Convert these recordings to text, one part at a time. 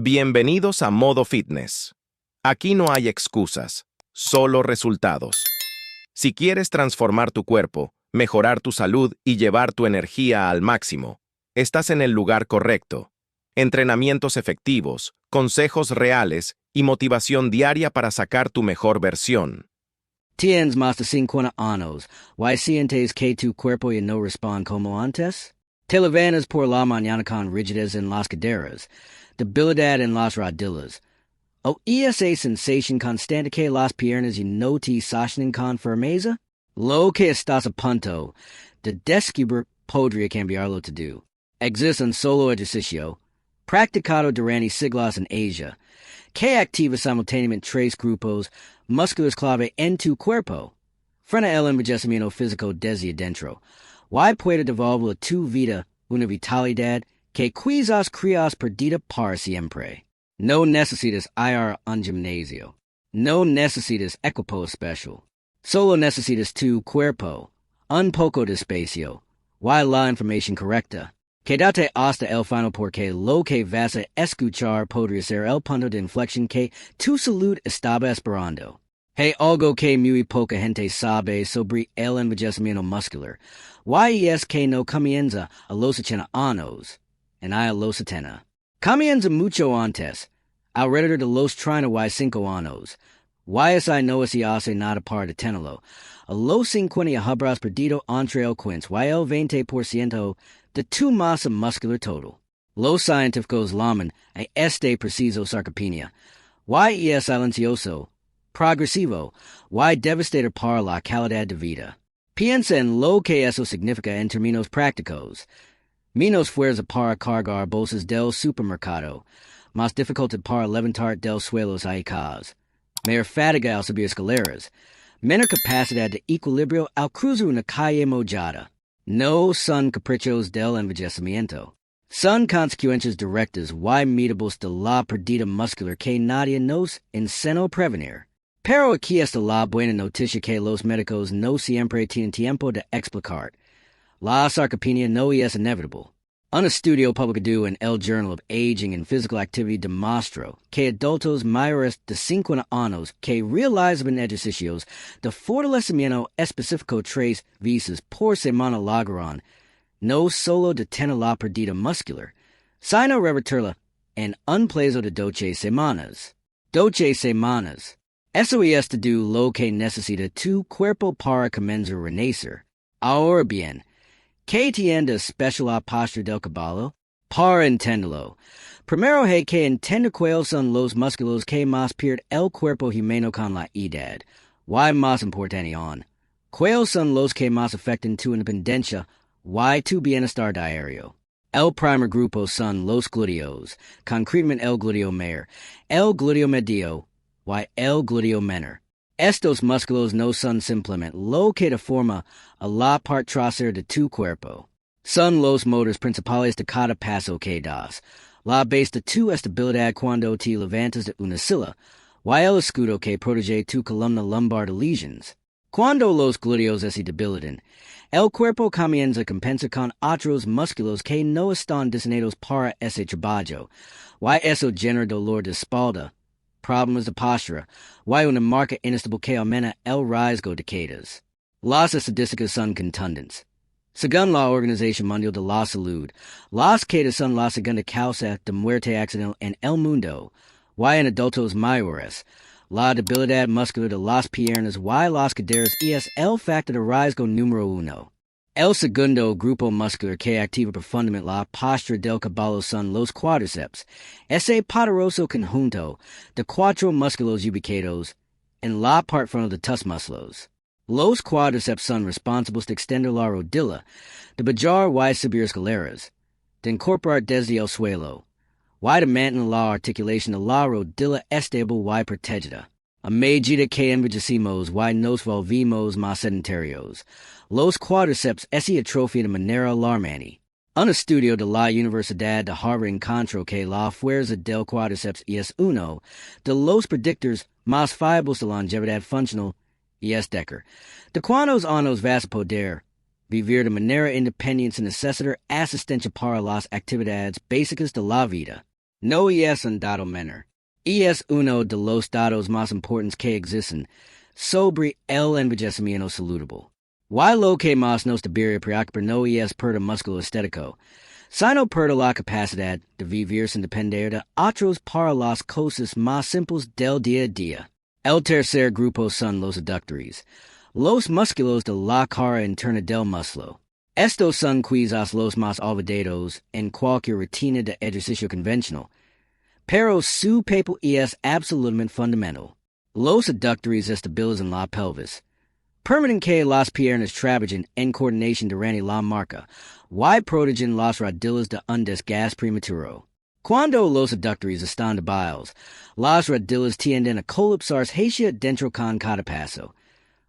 Bienvenidos a Modo Fitness. Aquí no hay excusas, solo resultados. Si quieres transformar tu cuerpo, mejorar tu salud y llevar tu energía al máximo, estás en el lugar correcto. Entrenamientos efectivos, consejos reales y motivación diaria para sacar tu mejor versión. Tienes Más de 50 años. Why sientes que tu cuerpo ya no responde como antes? Te levantas por la mañana con rigidez en las caderas, debilidad en las rodillas, o esa sensación constante que las piernas ya no te sostienen con firmeza? Lo que estás a punto de descubrir podría cambiarlo todo. Existe un solo ejercicio, practicado durante siglos en Asia, que activa simultáneamente tres grupos musculares clave en tu cuerpo. Frena el envejecimiento físico desde adentro. Why puede devolver a tu vida una vitalidad que quizás creas perdida para siempre. No necesitas ir a un gimnasio. No necesitas equipo especial. Solo necesitas tu cuerpo. Un poco de espacio. Why la información correcta. Quédate hasta el final porque lo que vas a escuchar podría ser el punto de inflexión que tu salud estaba esperando. Hay algo que muy poca gente sabe sobre el envejecimiento muscular. Why es que no comienza a los 80 años, en a los 70. Comienza mucho antes, alrededor de los 35 años. Why es no se hace nada para detenerlo. A los 50 habrás perdido entre el 15 y el 20% de tu masa muscular total. Los científicos llaman a este preciso sarcopenia. Why es silencioso, progresivo, why devastador para la calidad de vida. Piensa en lo que eso significa en términos prácticos. Menos fuerza para cargar bolsas del supermercado, más dificultad para levantar del suelo a casa, mayor fatiga al subir escaleras, menor capacidad de equilibrio al cruzar una calle mojada. No son caprichos del envejecimiento. Son consecuencias directas y medibles de la pérdida muscular que nadie nos enseñó prevenir. Pero aquí está la buena noticia que los médicos no siempre tienen tiempo de explicar. La sarcopenia no es inevitable. Un estudio publicado en el Journal of Aging and Physical Activity demostró que adultos mayores de 50 años que realizaban ejercicios de fortalecimiento específico 3 veces por semana lograron no solo detener la pérdida muscular, sino revertirla en un plazo de 12 semanas. 12 semanas. Eso es todo lo que necesita tu cuerpo para comenzar a renacer. Ahora bien, ¿qué tiene de especial la postura del caballo? Para entenderlo, primero hay que entender cuáles son los músculos que más pierde el cuerpo humano con la edad. Y más importante aún, ¿cuáles son los que más afectan tu independencia y tu bienestar diario? El primer grupo son los glúteos, concretamente el glúteo mayor, el glúteo medio, y el glúteo menor. Estos músculos no son simplemente lo que deforma a la parte trasera de tu cuerpo. Son los motores principales de cada paso que das, la base de tu estabilidad cuando te levantas de una silla, y el escudo que protege tu columna lumbar de lesiones. Cuando los glúteos se debilitan, el cuerpo comienza a compensar con otros músculos que no están diseñados para ese trabajo, y eso genera dolor de espalda, problemas de postura, y una marca inestable que aumenta el riesgo de caídas. Las estadísticas son contundentes. Según la Organización Mundial de la Salud, las caídas son la segunda causa de muerte accidental en el mundo, y en adultos mayores. La debilidad muscular de las piernas y las caderas es el factor de riesgo número 1. El segundo grupo muscular que activa profundamente la postura del caballo son los cuádriceps, ese poderoso conjunto de 4 músculos ubicados en la parte frontal de tus muslos. Los cuádriceps son responsables de extender la rodilla, de bajar y subir escaleras, de incorporar desde el suelo, y de mantener la articulación de la rodilla estable y protegida. A medida que envejecemos y nos volvimos más sedentarios, los cuádriceps se atrofian de manera alarmante. Un estudio de la Universidad de Harvard encontró que la fuerza del cuádriceps es uno de los predictores más fiables de longevidad funcional y es Decker. De cuántos años vas a poder vivir de manera independiente sin necesitar asistencia para las actividades básicas de la vida. No es un dato menor. Es uno de los datos más importantes que existen sobre el envejecimiento saludable. Y lo que más nos debería preocupar no es perder músculo estético, sino perder la capacidad de vivir sin depender de otros para las cosas más simples del día a día. El tercer grupo son los adductores, los músculos de la cara interna del muslo. Estos son quizás los más olvidados en cualquier rutina de ejercicio convencional, pero su papel es absolutamente fundamental. Los adductores estabilizan la pelvis, permiten que las piernas trabajen en coordinación durante la marcha, y protegen las rodillas de un desgaste prematuro. Cuando los adductores están débiles, las rodillas tienden a colapsarse hacia dentro con cada paso,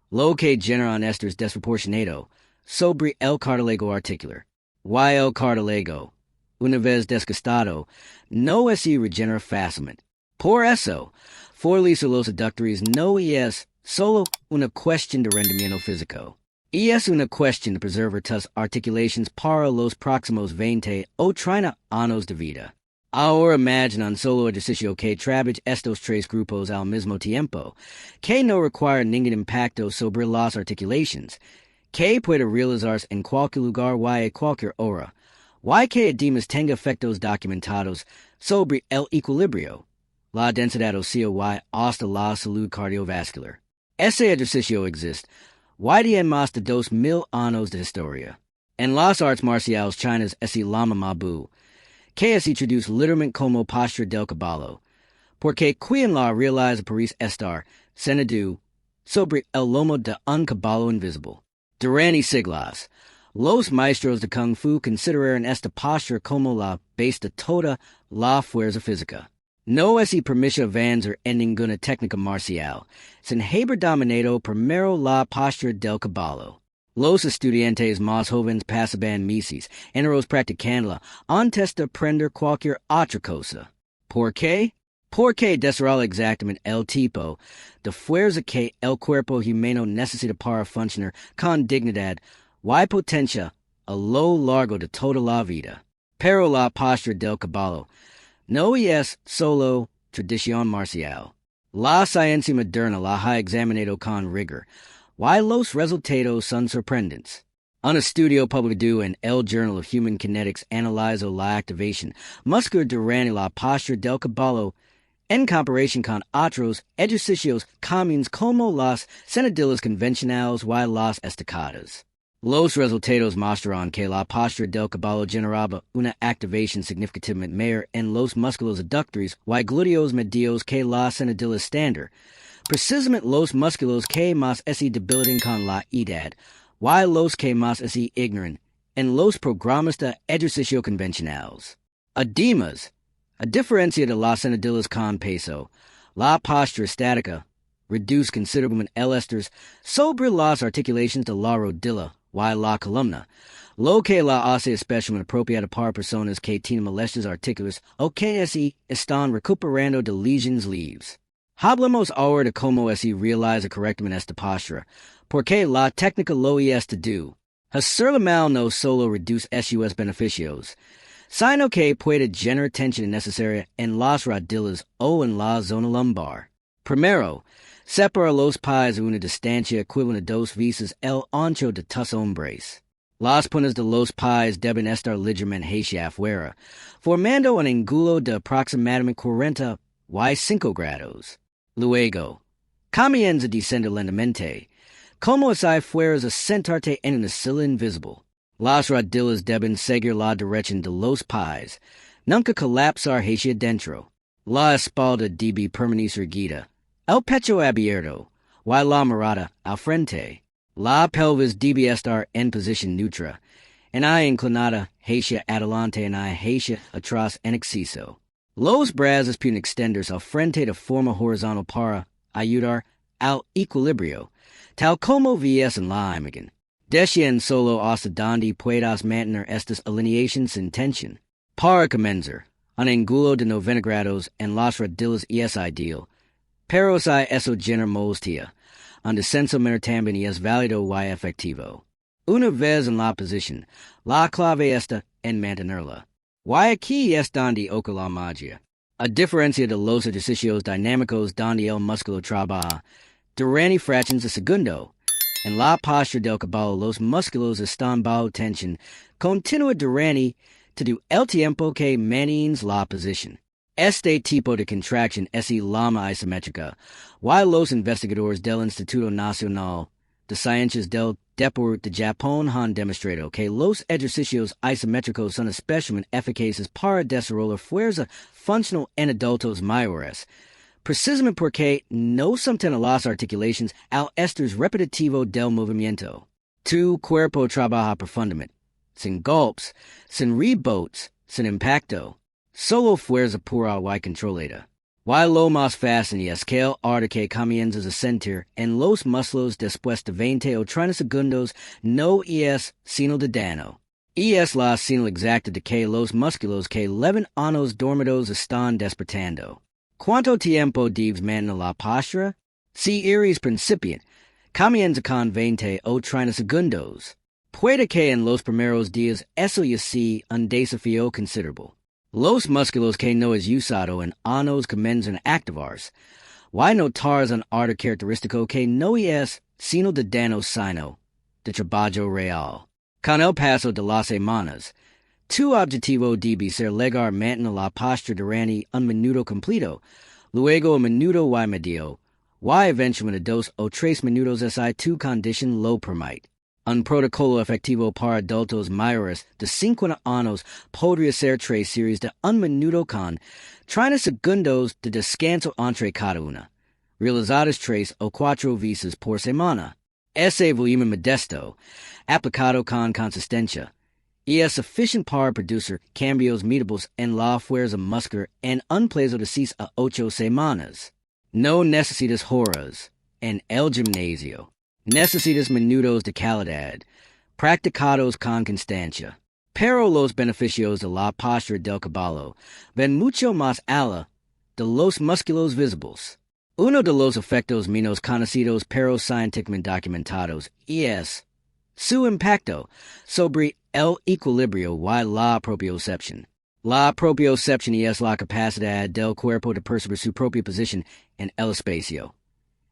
lo que genera un estrés desproporcionado sobre el cartílago articular. Y el cartílago, una vez desgastado, no se regenera fácilmente. Por eso, fortalecer los adductores no es solo una cuestión de rendimiento físico. Es una cuestión de preservar tus articulaciones para los próximos 20 o 30 años de vida. Ahora imagina un solo ejercicio que trabaje estos tres grupos al mismo tiempo, que no requiere ningún impacto sobre las articulaciones, que puede realizarse en cualquier lugar y a cualquier hora, y que además tenga efectos documentados sobre el equilibrio, la densidad ósea y hasta la salud cardiovascular. Ese ejercicio existe, y tiene más de 2000 años de historia. En las artes marciales chinas es el lama mabu, que se traduce literalmente como postura del caballo, porque quien la realiza parece estar sentado sobre el lomo de un caballo invisible. Durante siglos, los maestros de Kung Fu consideraron esta postura como la base de toda la fuerza física. No se permite avanzar en ninguna técnica marcial, sin haber dominado primero la postura del caballo. Los estudiantes más jóvenes pasaban meses enteros practicándola antes de aprender cualquier otra cosa. ¿Por qué? Porque desarrolla exactamente el tipo de fuerza que el cuerpo humano necesita para funcionar con dignidad y potencia a lo largo de toda la vida. Pero la postura del caballo no es solo tradición marcial. La ciencia moderna la ha examinado con rigor, y los resultados son sorprendentes. Un estudio publicado en el Journal of Human Kinetics analizó la activación muscular durante la postura del caballo en comparación con otros ejercicios comunes como las sentadillas convencionales y las estacadas. Los resultados mostraron que la postura del caballo generaba una activación significativamente mayor en los músculos adductores y glúteos medios que la sentadilla estándar, precisamente los músculos que más se debilitan con la edad, y los que más se ignoran en los programas de ejercicio convencionales. Además, a diferencia de las sentadillas con peso, la postura estática reduce considerablemente el estrés sobre las articulaciones de la rodilla y la columna, lo que la hace especialmente apropiada para personas que tienen molestias articulares o que se están recuperando de lesiones leves. Hablemos ahora de cómo se realiza correctamente esta postura, porque la técnica lo es todo. Hacerlo mal no solo reduce sus beneficios, sino que puede generar tensión innecesaria en las rodillas o en la zona lumbar. Primero, separa los pies a una distancia equivalente a 2 veces el ancho de tus hombros. Las puntas de los pies deben estar ligeramente hacia afuera, formando un ángulo de aproximadamente 45 grados. Luego, comienza a descender lentamente, como si fueras a sentarte en una silla invisible. Las rodillas deben seguir la dirección de los pies, nunca colapsar hacia dentro. La espalda debe permanecer erguida, el pecho abierto, y la mirada al frente. La pelvis debe estar en posición neutra, una inclinada hacia adelante y hacia atrás en exceso. Los brazos pueden extenderse al frente de forma horizontal para ayudar al equilibrio, tal como ves en la imagen. Desciende solo hasta donde puedas mantener estas alineaciones sin tensión. Para comenzar, un ángulo de 90 grados en las rodillas es ideal, pero si eso genera molestia, un descenso menor también es válido y efectivo. Una vez en la posición, la clave está en mantenerla. Why aquí es donde ocurre la magia. A diferencia de los ejercicios dinámicos donde el músculo trabaja durante fracciones de segundo. En la postura del caballo, los músculos están bajo tensión continua durante todo el tiempo que mantienes la posición. Este tipo de contracción es llama isométrica, y los investigadores del Instituto Nacional de Ciencias del Deporte de Japón han demostrado que los ejercicios isométricos son especialmente eficaces para desarrollar fuerza funcional en adultos mayores, precisamente porque no sostienen las articulaciones al estrés repetitivo del movimiento. Tu cuerpo trabaja profundamente, sin golpes, sin rebotes, sin impacto, solo fuerza pura y controlada. Y lo más fácil es que el arte que comienzas a sentir en los músculos después de 20 o 30 segundos no es sino de daño. Y es la señal exacta de que los músculos que llevan años dormidos están despertando. ¿Cuánto tiempo debes mantener la postura? Si eres principiante, comienza con 20 o 30 segundos. Puede que en los primeros días eso ya sea un desafío considerable. Los músculos que no es usado en años comienzan a activarse. Y notar un arte característico que no es sino de daño sino de trabajo real. Con el paso de las semanas, tu objetivo debe ser llegar a mantener la postura durante un minuto completo, luego un minuto y medio, y eventualmente 2 o 3 minutos si tu condición lo permite. Un protocolo efectivo para adultos mayores de 50 años podría ser 3 series de 1 minuto con 30 segundos de descanso entre cada una, realizadas 3 o 4 veces por semana. Ese volumen modesto, aplicado con consistencia, y es suficiente para producir cambios medibles en la fuerza muscular en un plazo de 6 a 8 semanas. No necesitas horas en el gimnasio. Necesitas minutos de calidad, practicados con constancia. Pero los beneficios de la postura del caballo ven mucho más allá de los músculos visibles. Uno de los efectos menos conocidos pero científicamente documentados es su impacto sobre el equilibrio y la propiocepción. La propiocepción es la capacidad del cuerpo de percibir su propia posición en el espacio.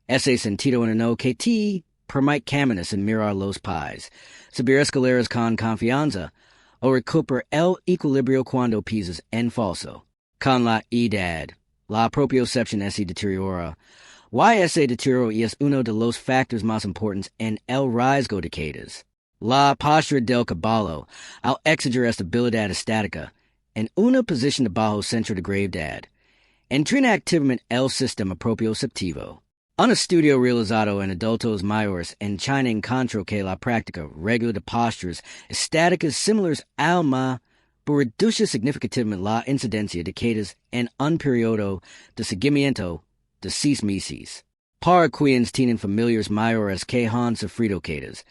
Ese sentido en el que te permite caminar sin mirar los pies, subir escaleras con confianza, o recuperar el equilibrio cuando pisas en falso. Con la edad, la propiocepción se deteriora, y ese deterioro es uno de los factores más importantes en el riesgo de caídas. La postura del caballo, al exigir estabilidad estática, en una posición de bajo centro de gravedad, entrena activamente el sistema propioceptivo. Un estudio realizado en adultos mayores en China encontró que la práctica regular de posturas estáticas similares al ma reduce significativamente la incidencia de caídas en un periodo de seguimiento de 6 meses. Para quienes tienen familiares mayores que han sufrido caídas,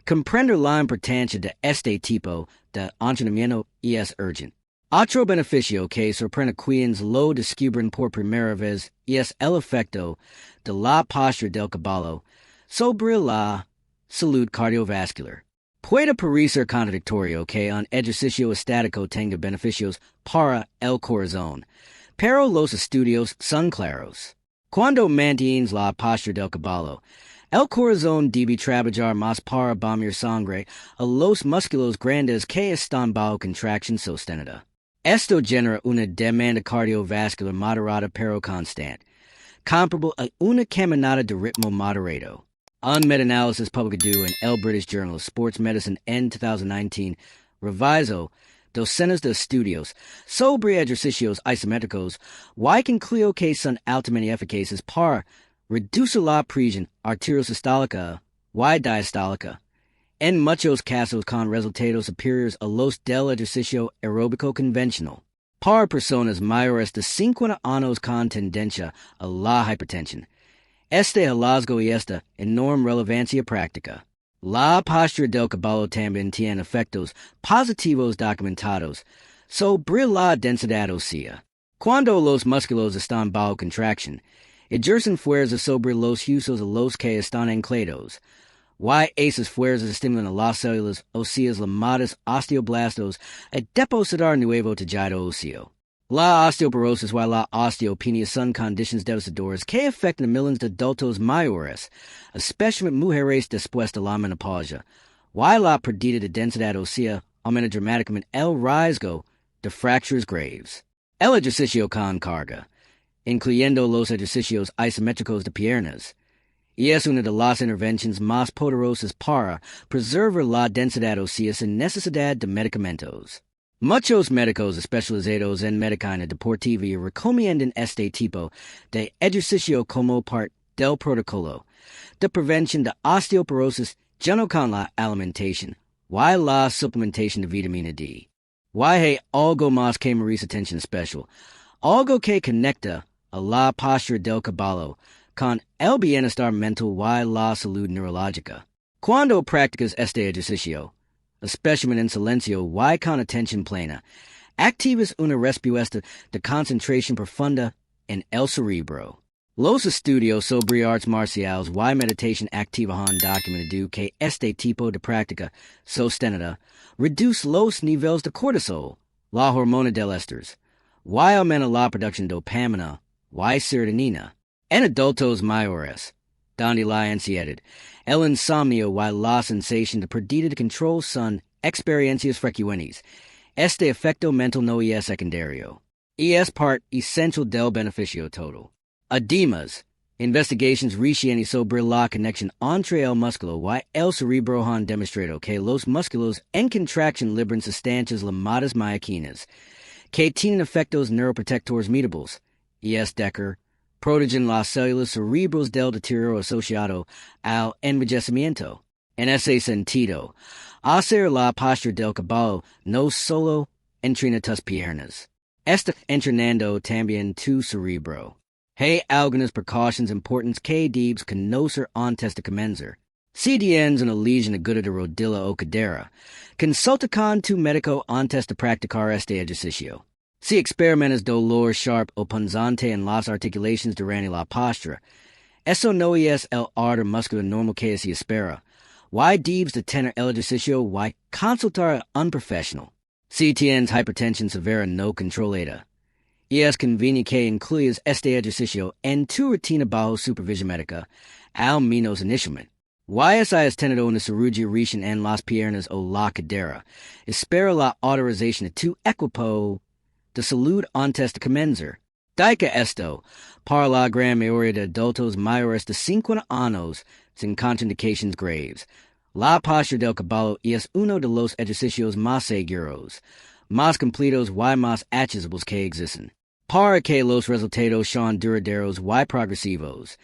comprender la importancia de este tipo de entrenamiento es urgente. Otro beneficio que sorprende quienes lo descubren por primera vez es el efecto de la postura del caballo sobre la salud cardiovascular. Puede parecer contradictorio que un ejercicio estático tenga beneficios para el corazón, pero los estudios son claros. Cuando mantienes la postura del caballo, el corazón debe trabajar más para bombear sangre a los músculos grandes que están bajo contracción sostenida. Esto genera una demanda cardiovascular moderada pero constante, comparable a una caminata de ritmo moderado. Un meta-análisis publicado en el British Journal of Sports Medicine en 2019 revisó docenas de estudios sobre ejercicios isométricos y concluyó que son altamente eficaces para reducir la presión arteriosistólica y diastólica, en muchos casos con resultados superiores a los del ejercicio aeróbico convencional. Para personas mayores de 50 años con tendencia a la hipertensión, este hallazgo y esta enorme relevancia práctica. La postura del caballo también tiene efectos positivos documentados sobre la densidad ósea. Cuando los músculos están bajo contracción, ejercen fuerza sobre los huesos a los que están anclados, Why esas fuerzas estimulan a las células óseas llamadas osteoblastos a depositar nuevo tejido óseo. La osteoporosis y la osteopenia son conditions devastadoras que afectan a millones de adultos mayores, especialmente mujeres después de la menopausia. Y la pérdida de densidad ósea aumenta dramáticamente el riesgo de fracturas graves. El ejercicio con carga, incluyendo los ejercicios isométricos de piernas, y es una de las intervenciones más poderosas para preservar la densidad ósea sin necesidad de medicamentos. Muchos médicos especializados en medicina deportiva recomiendan este tipo de ejercicio como parte del protocolo de prevención de osteoporosis junto con la alimentación y la suplementación de vitamina D. Y hay algo más que merece atención especial, algo que conecta a la postura del caballo con el bienestar mental y la salud neurológica. Cuando practicas este ejercicio, especialmente en silencio y con atención plena, activas una respuesta de concentración profunda en el cerebro. Los estudios sobre artes marciales y meditación activa han documentado que este tipo de práctica sostenida reduce los niveles de cortisol, la hormona del estrés, y aumenta la producción de dopamina y serotonina. En adultos mayores, donde la ansiedad, el insomnio y la sensación de pérdida de control son experiencias frecuentes, este efecto mental no es secundario, y es parte esencial del beneficio total. Además, investigations recientes sobre la conexión entre el músculo y el cerebro han demostrado que los músculos en contracción liberan sustancias llamadas myoquinas, que tienen efectos neuroprotectores mutables, y es Decker, protegen las células cerebrales del deterioro asociado al envejecimiento. En ese sentido, hacer la postura del caballo no solo entrena tus piernas, está entrenando también tu cerebro. Hay algunas precauciones importantes que debes conocer antes de comenzar. Si tienes una lesión aguda de rodilla o cadera, consulta con tu médico antes de practicar este ejercicio. Si experimentas dolor sharp o punzante en las articulaciones durante la postura, eso no es el ardor muscular normal que se espera. Y debes detener el ejercicio y consultar a un profesional. Si tienes hipertensión severa no controlada, y es conveniente que incluyas este ejercicio en tu rutina bajo supervisión médica, al menos inicialmente. Y si has tenido una cirugía reciente en las piernas o la cadera, espera la autorización de tu equipo de salud antes de comenzar. Dica esto, para la gran mayoría de adultos mayores de 50 años sin contraindicaciones graves, la postura del caballo es uno de los ejercicios más seguros, más completos y más accesibles que existen. Para que los resultados sean duraderos y progresivos,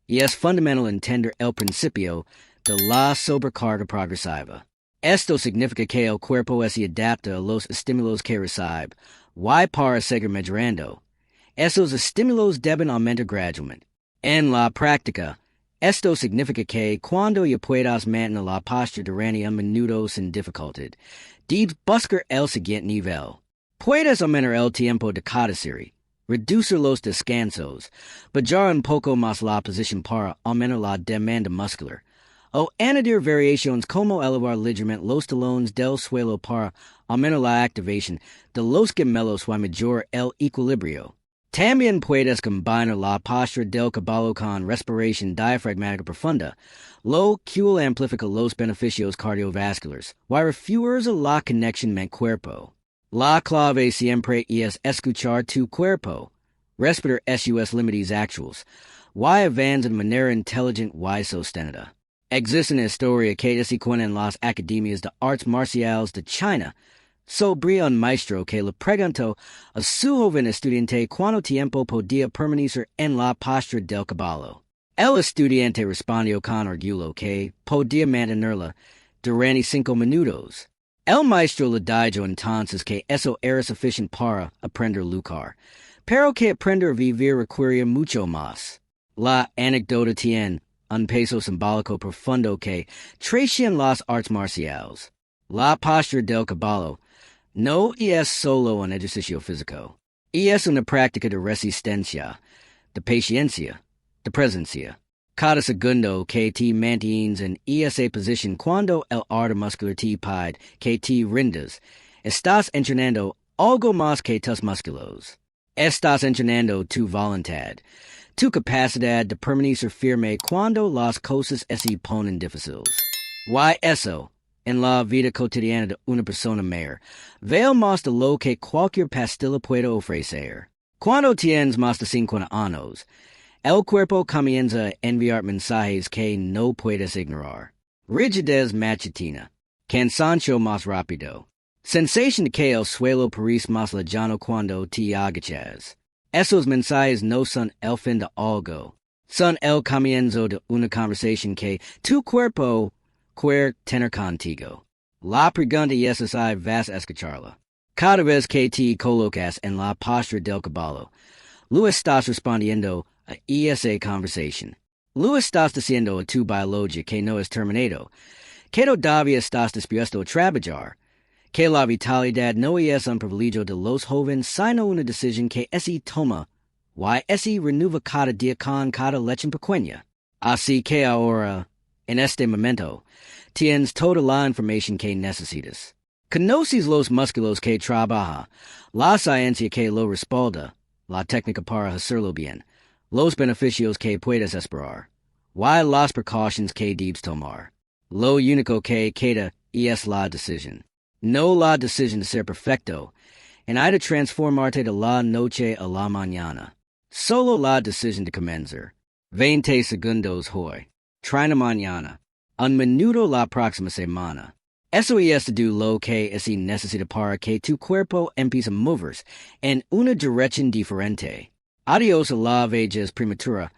y es fundamental entender el principio de la sobrecarga progresiva. Esto significa que el cuerpo se adapta a los estímulos que recibe, y para seguir mejorando, esos estímulos deben aumentar gradualmente. En la práctica, esto significa que cuando ya puedas mantener la postura durante un minuto sin dificultad, debes buscar el siguiente nivel. Puedes aumentar el tiempo de cada serie, reducir los descansos, bajar un poco más la posición para aumentar la demanda muscular, o añadir variaciones como elevar ligeramente los talones del suelo para aumentar la activación de los gemelos y mejorar el equilibrio. También puedes combinar la postura del caballo con respiración diafragmática profunda, lo cual amplifica los beneficios cardiovasculares y refuerza la conexión mente-cuerpo. La clave siempre es escuchar tu cuerpo, respetar sus límites actuales, y avanzar de manera inteligente y sostenida. Existe una historia que se cuenta en las academias de artes marciales de China sobre un maestro que le preguntó a su joven estudiante cuánto tiempo podía permanecer en la postura del caballo. El estudiante respondió con orgullo que podía mantenerla durante 5 minutos. El maestro le dijo entonces que eso era suficiente para aprender a luchar, pero que aprender a vivir requería mucho más. La anécdota tiene un peso simbólico profundo que traicionan las artes marciales. La postura del caballo no es solo un ejercicio físico, es una práctica de resistencia, de paciencia, de presencia. Cada segundo que te mantienes en esa posición cuando el ardor muscular te pide que te rindas. Estás entrenando algo más que tus músculos. Estás entrenando tu voluntad, tu capacidad de permanecer firme cuando las cosas se ponen difíciles. Why eso, en la vida cotidiana de una persona mayor, veo más de lo que cualquier pastilla puede ofrecer. Cuando tienes más de 50 años, el cuerpo comienza a enviar mensajes que no puedes ignorar. Rigidez matutina, cansancio más rápido, sensación de que el suelo parece más lejano cuando te agachas. Esos mensajes no son el fin de algo, son el comienzo de una conversación que tu cuerpo quiere tener contigo. La pregunta es si vas a escucharla. Cada vez que te colocas en la postura del caballo, lo estás respondiendo a esa conversación. Lo estás diciendo a tu biología que no es terminado, que todavía estás dispuesto a trabajar, que la vitalidad no es un privilegio de los jóvenes, sino una decisión que se toma, y renueva cada día con cada leche pequeña. Así que ahora, en este momento, tienes toda la información que necesitas. Conoces los músculos que trabaja, la ciencia que lo respalda, la técnica para hacerlo bien, los beneficios que puedes esperar, las precauciones que debes tomar. Lo único que queda es la decisión. No la decisión de ser perfecto, en hay de transformarte de la noche a la mañana. Solo la decisión de comenzar. 20 segundos hoy. 30 mañana. Un minuto la próxima semana. Eso es lo que es necesita para que tu cuerpo empiece a moverse en una dirección diferente. Adiós a la vejez prematura.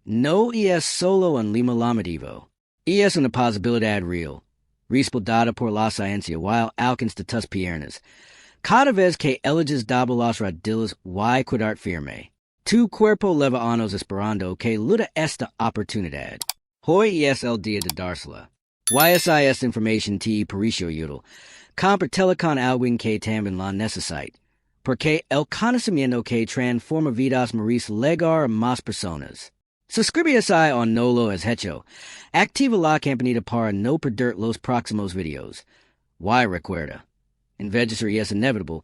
No es solo un lema llamativo. Es una posibilidad real, respaldada por la ciencia while alcanza tus piernas. Cada vez que eliges doblar las rodillas y quedar firme. Tu cuerpo lleva años esperando que luda esta oportunidad. Hoy es el día de dársela. Esta información te pareció útil. Compartela con alguien que también la necesita. Porque el conocimiento que transforma vidas merece llegar a más personas. Suscríbete o no lo has hecho. Activa la campanita para no perder los próximos videos. Recuerda. Envejecer es inevitable,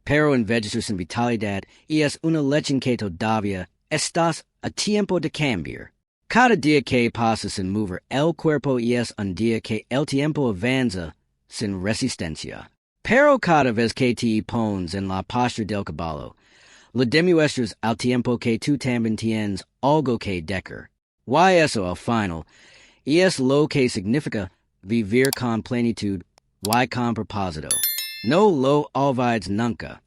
pero envejecer sin vitalidad es una lección que todavía estás a tiempo de cambiar. Cada día que pasa sin mover el cuerpo es un día que el tiempo avanza sin resistencia. Pero cada vez que te pones en la postura del caballo, le demuestras al tiempo que tú también tienes algo que dejar. Eso al final es lo que significa vivir con plenitud y con propósito. No lo olvides nunca.